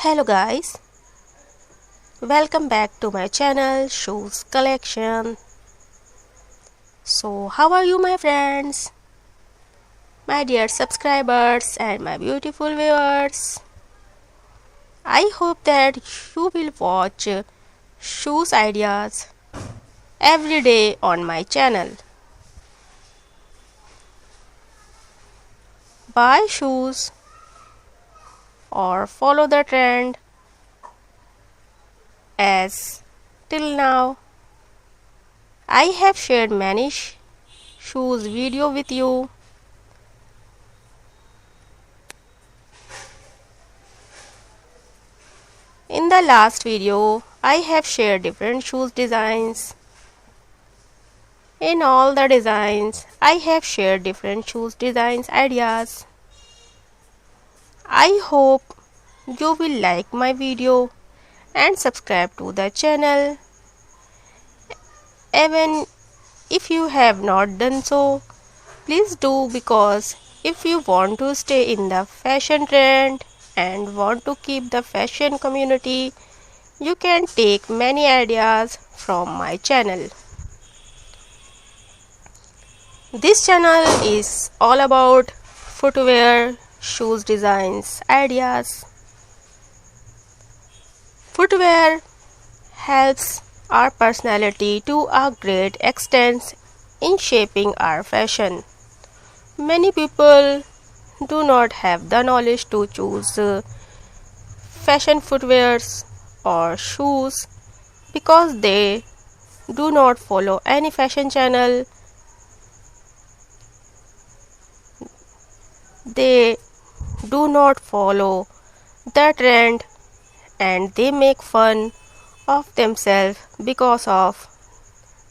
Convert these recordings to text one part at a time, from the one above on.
Hello guys, welcome back to my channel Shoes Collection. So how are you my friends, my dear subscribers and my beautiful viewers? I hope that you will watch shoes ideas every day on my channel. Buy shoes or follow the trend, as till now I have shared many shoes video with you. In the last video, I have shared different shoes designs. In all the designs, I have shared different shoes designs ideas. I hope you will like my video and subscribe to the channel. Even if you have not done so, please do, because if you want to stay in the fashion trend and want to keep the fashion community, you can take many ideas from my channel. This channel is all about footwear, shoes designs, ideas. Footwear helps our personality to a great extent in shaping our fashion. Many people do not have the knowledge to choose fashion footwears or shoes because they do not follow any fashion channel. They do not follow the trend and they make fun of themselves because of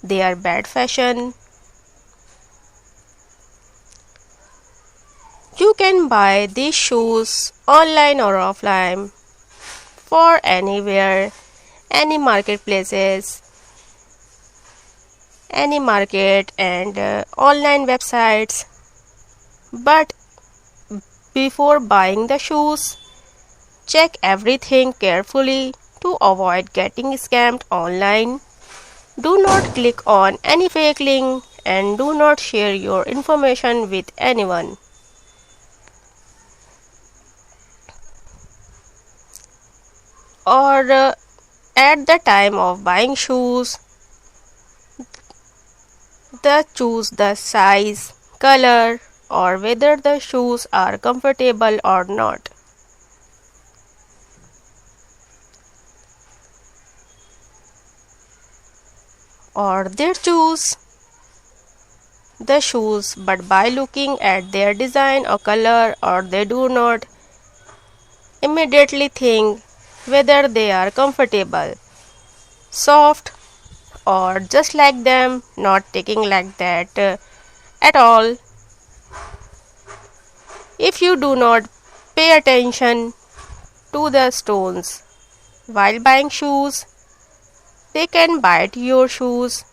their bad fashion. You can buy these shoes online or offline for anywhere, any marketplaces, any market and online websites. But before buying the shoes, check everything carefully to avoid getting scammed online. Do not click on any fake link and do not share your information with anyone. Or at the time of buying shoes, choose the size, color, or whether the shoes are comfortable or not. Or they choose the shoes but by looking at their design or color, or they do not immediately think whether they are comfortable, soft, or just like them, not taking like that at all. If you do not pay attention to the stones while buying shoes, they can bite your shoes,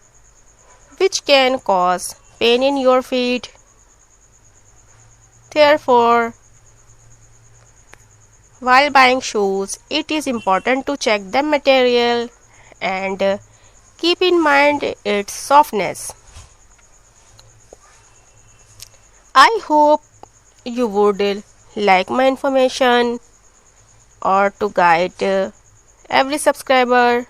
which can cause pain in your feet. Therefore, while buying shoes, it is important to check the material and keep in mind its softness. I hope you would like my information or to guide every subscriber.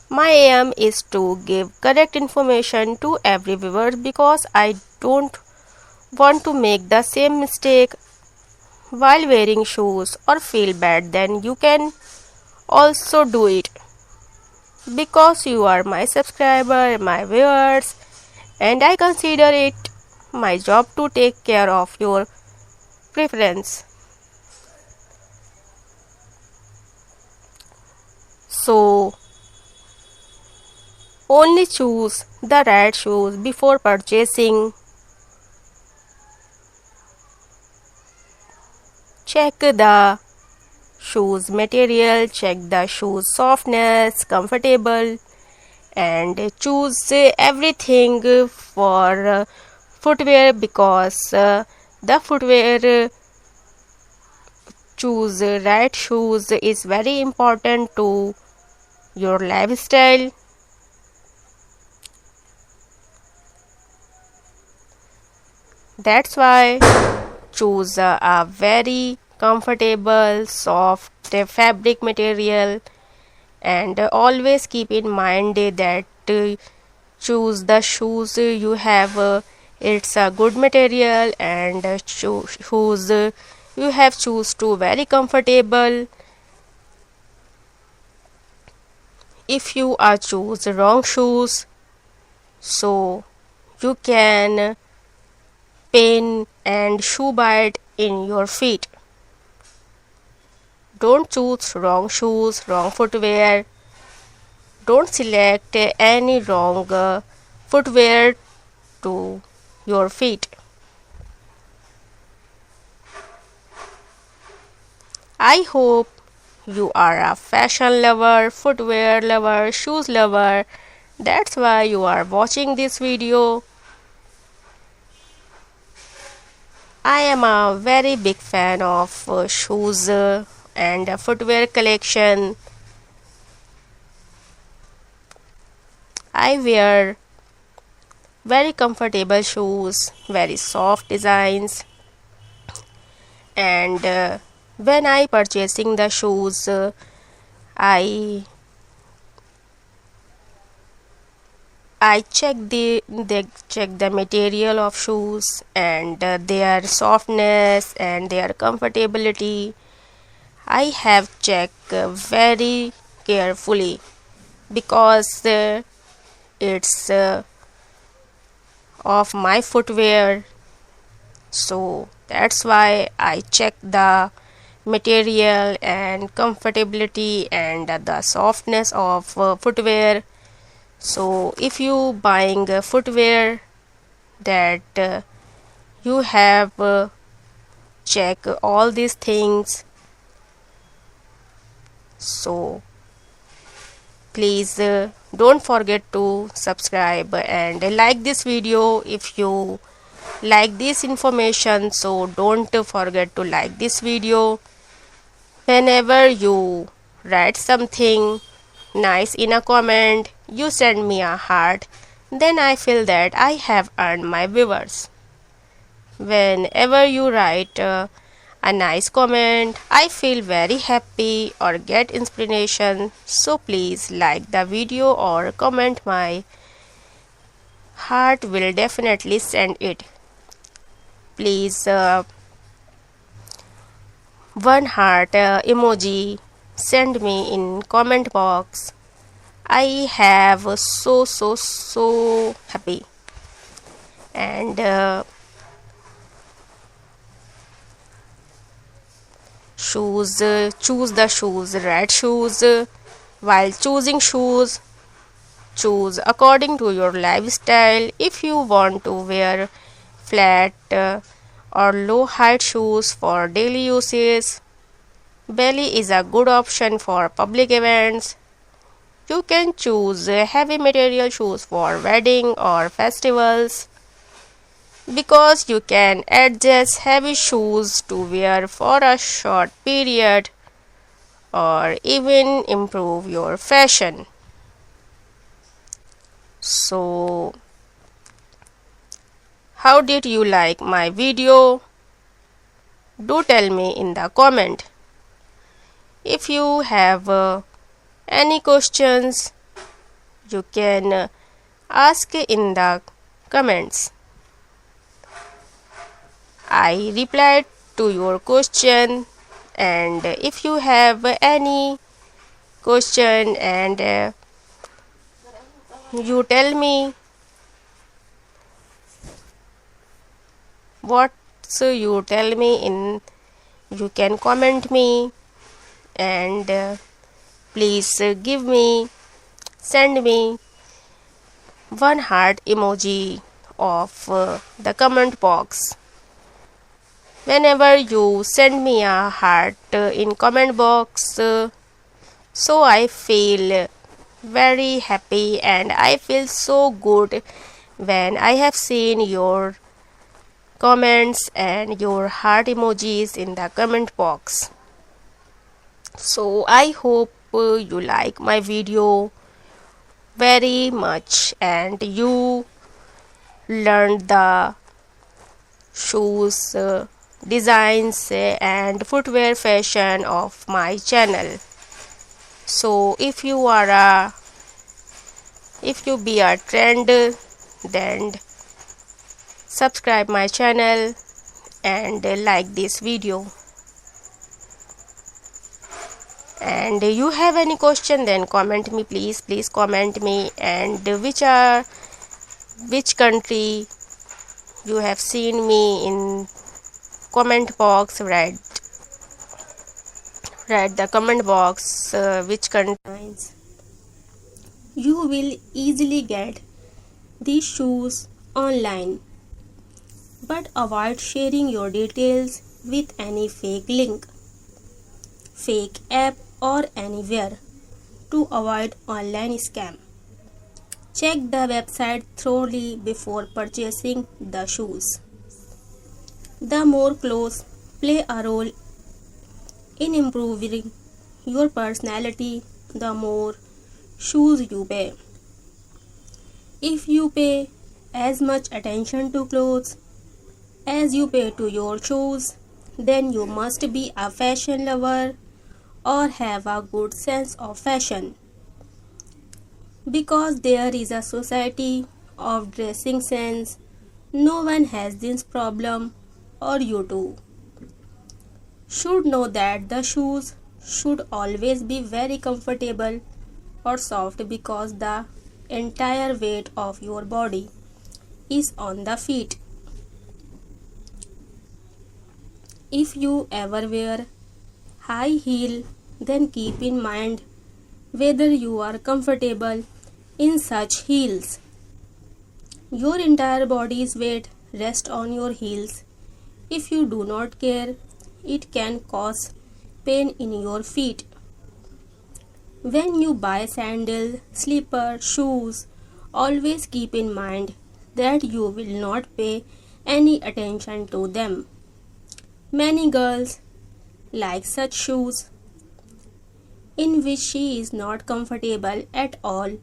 My aim is to give correct information to every viewer because I don't want to make the same mistake while wearing shoes or feel bad. Then you can also do it because you are my subscriber, my viewers, and I consider it my job to take care of your preference. So only choose the right shoes before purchasing. Check the shoes material, check the shoes softness, comfortable, and choose everything for footwear because the footwear choose right shoes is very important to your lifestyle. That's why choose a very comfortable, soft fabric material, and always keep in mind that choose the shoes you have. It's a good material, and shoes you have choose to very comfortable. If you are choose wrong shoes, so you can pain and shoe bite in your feet. Don't choose wrong shoes, wrong footwear. Don't select any wrong footwear to your feet. I hope you are a fashion lover, footwear lover, shoes lover. That's why you are watching this video. I am a very big fan of shoes and footwear collection. I wear very comfortable shoes, very soft designs, and when I purchasing the shoes, I check the material of shoes and their softness and their comfortability. I have checked very carefully because it's of my footwear, so that's why I check the material and comfortability and the softness of footwear. So if you buying footwear, that you have check all these things. So please don't forget to subscribe and like this video if you like this information. So don't forget to like this video. Whenever you write something nice in a comment, you send me a heart, then I feel that I have earned my viewers. Whenever you write a nice comment, I feel very happy or get inspiration. So please like the video or comment. My heart will definitely send it. Please one heart emoji send me in comment box. I have so happy. And shoes, choose the shoes, right shoes. While choosing shoes, choose according to your lifestyle. If you want to wear flat or low height shoes for daily uses, belly is a good option for public events. You can choose heavy material shoes for wedding or festivals, because you can adjust heavy shoes to wear for a short period or even improve your fashion. So, how did you like my video? Do tell me in the comment. If you have any questions, you can ask in the comments. I replied to your question, and if you have any question and you tell me what, so you tell me in, you can comment me, and please give me, send me one heart emoji of the comment box. Whenever you send me a heart in comment box, so I feel very happy and I feel so good when I have seen your comments and your heart emojis in the comment box. So I hope you like my video very much and you learned the shoes designs and footwear fashion of my channel. So if you be a trend, then subscribe my channel and like this video. And you have any question, then comment me, please comment me. And which country you have seen me in comment box. Write the comment box which country. You will easily get these shoes online, but avoid sharing your details with any fake link, fake app or anywhere to avoid online scam. Check the website thoroughly before purchasing the shoes. The more clothes play a role in improving your personality, the more shoes you pay. If you pay as much attention to clothes as you pay to your shoes, then you must be a fashion lover or have a good sense of fashion. Because there is a society of dressing sense, no one has this problem, or you too should know that the shoes should always be very comfortable or soft, because the entire weight of your body is on the feet. If you ever wear high heel, then keep in mind whether you are comfortable in such heels. Your entire body's weight rests on your heels. If you do not care, it can cause pain in your feet. When you buy sandals, slippers, shoes, always keep in mind that you will not pay any attention to them. Many girls like such shoes in which she is not comfortable at all,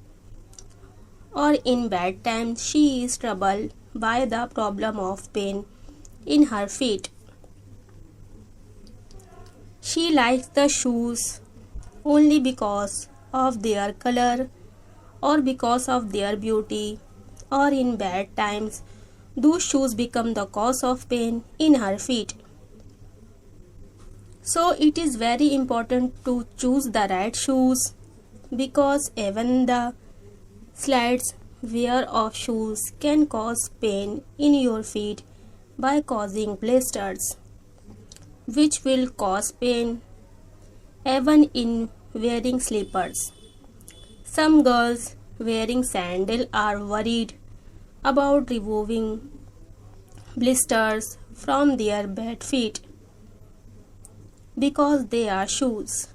or in bad times she is troubled by the problem of pain in her feet. She likes the shoes only because of their color or because of their beauty, or in bad times those shoes become the cause of pain in her feet. So it is very important to choose the right shoes, because even the slight wear of shoes can cause pain in your feet by causing blisters, which will cause pain even in wearing slippers. Some girls wearing sandals are worried about removing blisters from their bad feet because they are shoes.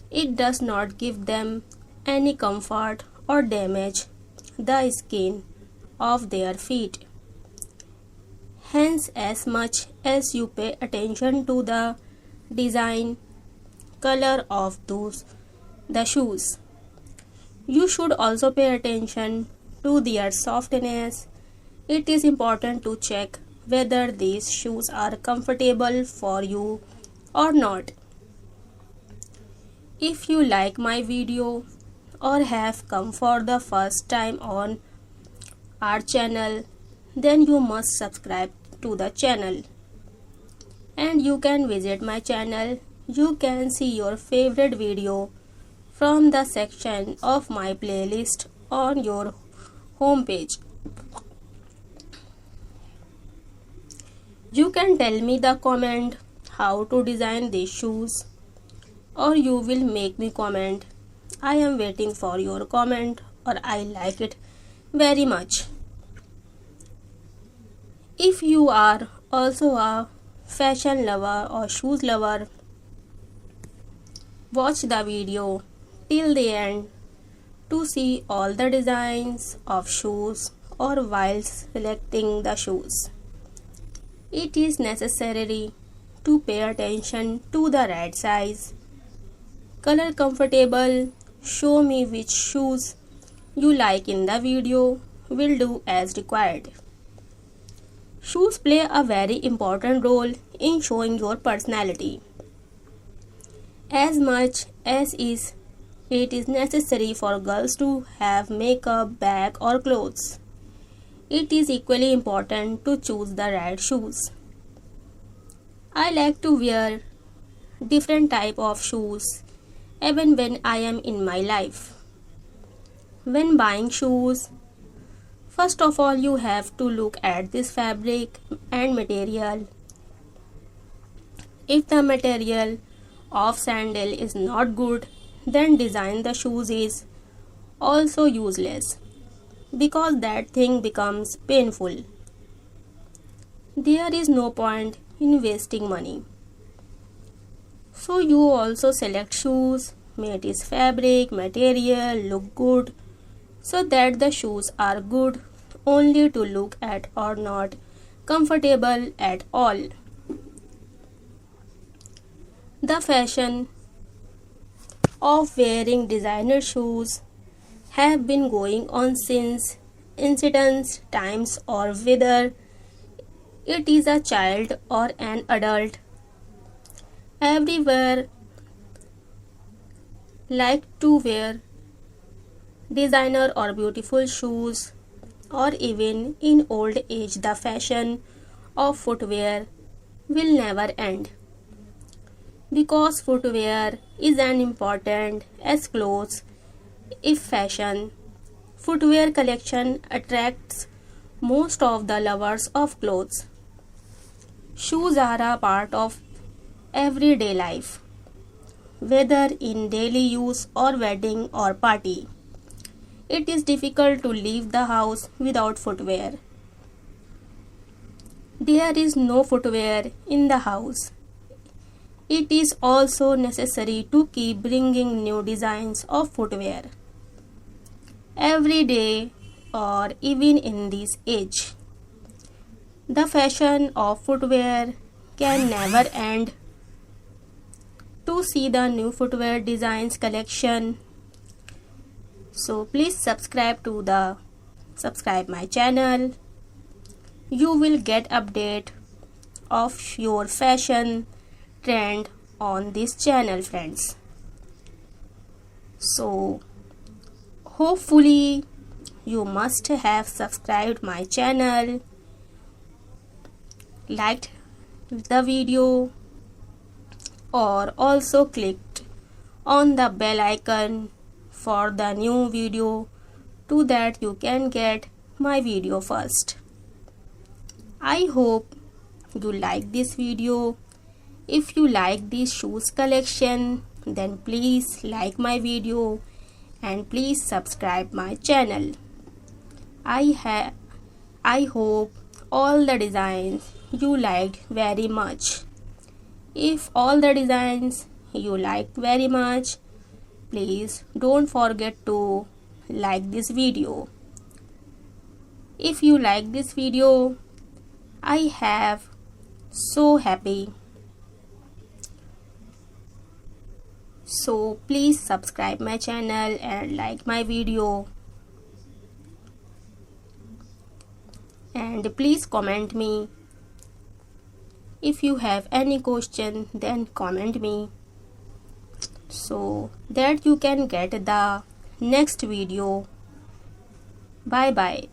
It does not give them any comfort or damage the skin of their feet. Hence, as much as you pay attention to the design, color of the shoes, you should also pay attention to their softness. It is important to check whether these shoes are comfortable for you or not. If you like my video or have come for the first time on our channel, then you must subscribe to the channel. And you can visit my channel. You can see your favorite video from the section of my playlist on your home page. You can tell me the comment how to design these shoes, or you will make me comment. I am waiting for your comment, or I like it very much. If you are also a fashion lover or shoes lover, watch the video till the end to see all the designs of shoes or while selecting the shoes. It is necessary to pay attention to the right size, color comfortable, show me which shoes you like in the video, will do as required. Shoes play a very important role in showing your personality. As much as it is necessary for girls to have makeup, bag or clothes, it is equally important to choose the right shoes. I like to wear different type of shoes even when I am in my life. When buying shoes, first of all you have to look at this fabric and material. If the material of sandal is not good, then design the shoes is also useless because that thing becomes painful. There is no point in wasting money. So you also select shoes, made is fabric, material, look good, so that the shoes are good only to look at or not comfortable at all. The fashion of wearing designer shoes have been going on since ancient times, or whether it is a child or an adult. Everywhere like to wear designer or beautiful shoes, or even in old age the fashion of footwear will never end, because footwear is as important as clothes. If fashion footwear collection attracts most of the lovers of clothes, shoes are a part of everyday life, whether in daily use or wedding or party. It is difficult to leave the house without footwear. There is no footwear in the house. It is also necessary to keep bringing new designs of footwear every day, or even in this age. The fashion of footwear can never end. To see the new footwear designs collection, so please subscribe my channel. You will get update of your fashion trend on this channel, friends. So hopefully you must have subscribed my channel, liked the video, or also clicked on the bell icon for the new video, so that you can get my video first. I hope you like this video. If you like this shoes collection, then please like my video and please subscribe my channel. I hope all the designs you liked very much. If all the designs you liked very much, please don't forget to like this video. If you like this video, I have so happy. So please subscribe my channel and like my video, and please comment me. If you have any question, then comment me, so that you can get the next video. Bye bye.